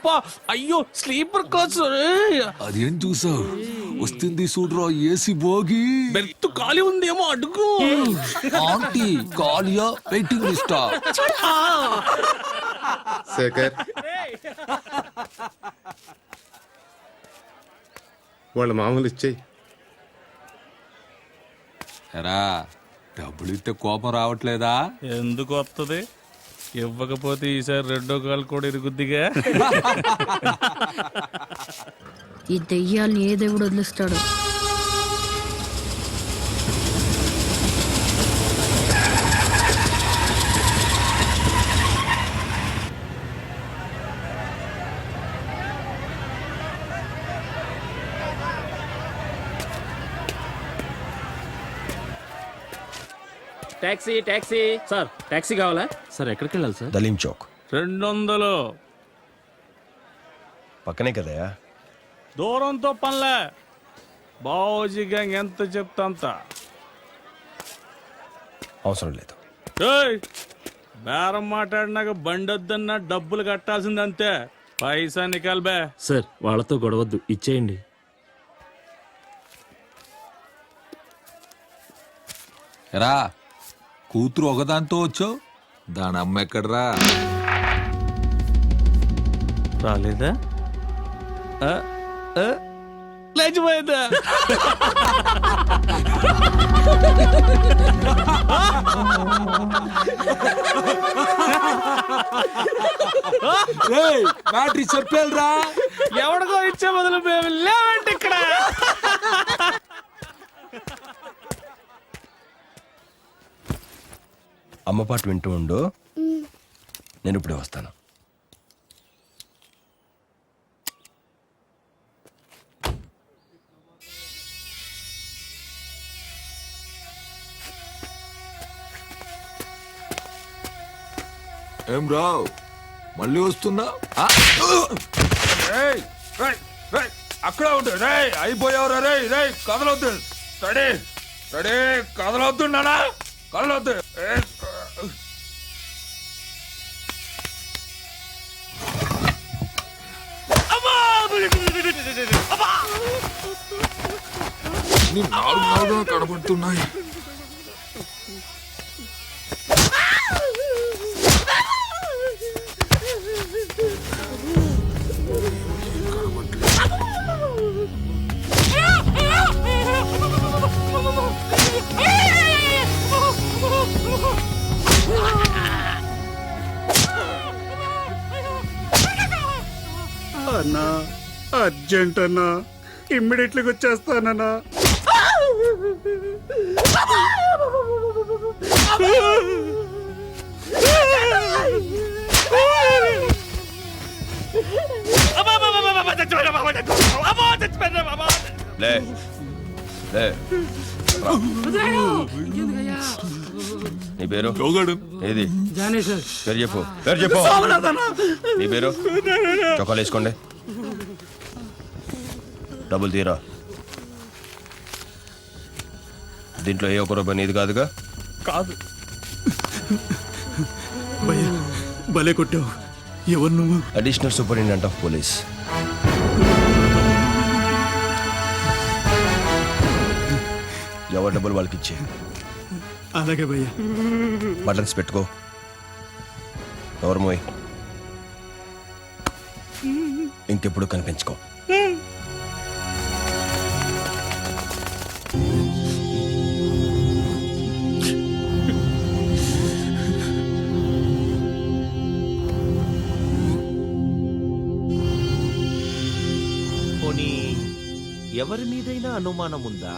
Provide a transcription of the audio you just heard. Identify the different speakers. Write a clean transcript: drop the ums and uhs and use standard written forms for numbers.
Speaker 1: అబ్బా అయ్యో sleeper coach
Speaker 2: అదేం చూసావు? వస్తుంది చూడరా ఏసీ బోగి.
Speaker 1: బెర్త్ ఖాళీ ఉందేమో అడుగు.
Speaker 2: ఆంటీ కాలియా వెయిటింగ్ లిస్టా?
Speaker 3: శేఖర్, వాళ్ళ మామూలు ఇచ్చేయి.
Speaker 2: ఎరా డబ్బులు ఇస్తే కోపం రావట్లేదా?
Speaker 1: ఎందుకు వస్తుంది? ఇవ్వకపోతే ఈసారి రెండో కాలు కూడా ఇరుగుద్దిగా.
Speaker 4: ఈ దెయ్యాల్ని ఏ దేవుడు వదిలిస్తాడు?
Speaker 5: టాక్సీ టాక్సీ సార్, టాక్సీ కావాలా సార్? ఎక్కడికి వెళ్ళాలి సార్?
Speaker 6: దలీం చౌక్
Speaker 1: 200
Speaker 6: పక్కనే కదా.
Speaker 1: దూరంతో పనిలే. బావోజీ గ్యాంగ్ ఎంత చెప్తా అంత.
Speaker 6: అవసరం లేదు.
Speaker 1: ఏయ్, బేరం మాట్లాడినాక బండొద్దన్నా డబ్బులు కట్టాల్సింది అంతే. పైసా నికాల్బే.
Speaker 5: సార్ వాళ్ళతో గొడవద్దు, ఇచ్చేయండి.
Speaker 2: ఎరా కూతురు ఒకదాంతో వచ్చావు, దాని అమ్మ ఎక్కడరా?
Speaker 1: రాలేదా? లేచిపోయిందా?
Speaker 2: బ్యాటరీ చెప్పేలరా.
Speaker 1: ఎవడికో ఇచ్చే బదులు మేము లేవంటే ఇక్కడ.
Speaker 6: అమ్మ పాట వింటూ ఉండు, నేను ఇప్పుడే వస్తాను.
Speaker 2: ఏం రావు, మళ్ళీ వస్తున్నా? అక్కడ ఉంటుంది రే, అయిపోయావురా రే. రే కదలొద్దు, రెడీ రెడీ, కదలొద్దు నానా, కదలొద్దు. నాలుగు కనబడుతున్నాయి.
Speaker 7: అన్నా అర్జెంట్ అన్నా, ఇమ్మీడియట్లీగా వచ్చేస్తానన్నా.
Speaker 6: లే లే. నీ పేరు ఏది? పేరు చెప్పు, పేరు చెప్పు. నీ పేరు? చొక్కాలు వేసుకోండి. డబ్బులు తీరా. దీంట్లో ఏ ఒక్క రూపాయి నీది కాదుగా?
Speaker 1: కాదు.
Speaker 7: భలే కొట్టావు. ఎవరు నువ్వు?
Speaker 6: Additional superintendent of police. ఎవరి డబ్బులు వాళ్ళకి ఇచ్చే.
Speaker 7: అలాగే భయ్యా.
Speaker 6: బటన్స్ పెట్టుకో. ఎవరు మోయ్, ఇంకెప్పుడు కనిపించుకో.
Speaker 8: పోనీ ఎవరి మీదైనా అనుమానం ఉందా?